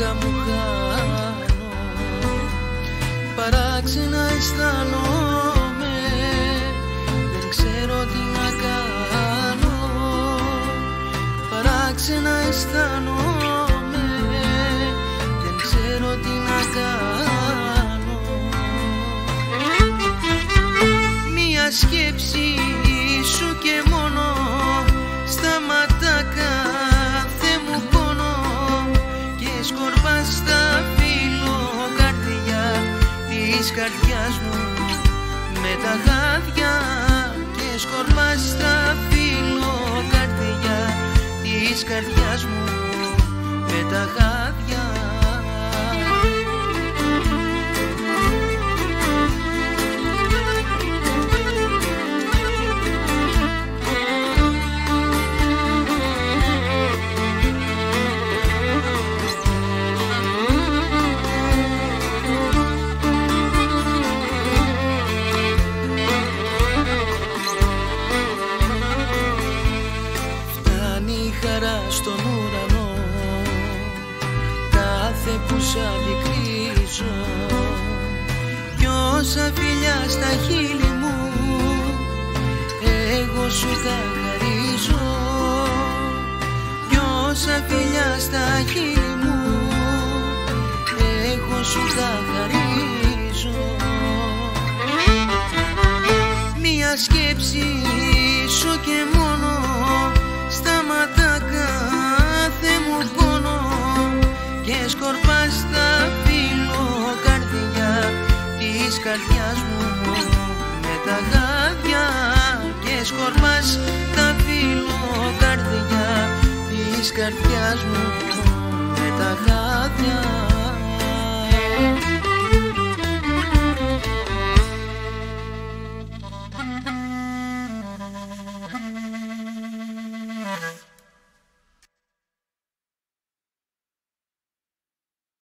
πλάκα μου χάνω, παράξενα αισθάνομαι, δεν ξέρω τι να κάνω. Παράξενα αισθάνομαι, δεν ξέρω τι να κάνω. Μια σκέψη σου και μόνο σταματά κάθε μου πόνο και σκορπάς στα φύλλο καρδιά της καρδιάς μου με τα χάδια, και σκορπάς στα φύλλο καρδιά της καρδιάς μου με τα χάδια. Στον ουρανό κάθε που σ' αντικρίζω, κι όσα φιλιά στα χείλη μου εγώ σου τα χαρίζω. Κι όσα φιλιά στα χείλη μου εγώ σου τα χαρίζω. Μια σκέψη σου και μόνο σταματά κάθε μου πόνο και σκορπάς τα φύλλο καρδιά της καρδιάς μου με τα χάδια, και σκορπάς τα φύλλο καρδιά της καρδιάς μου με τα χάδια.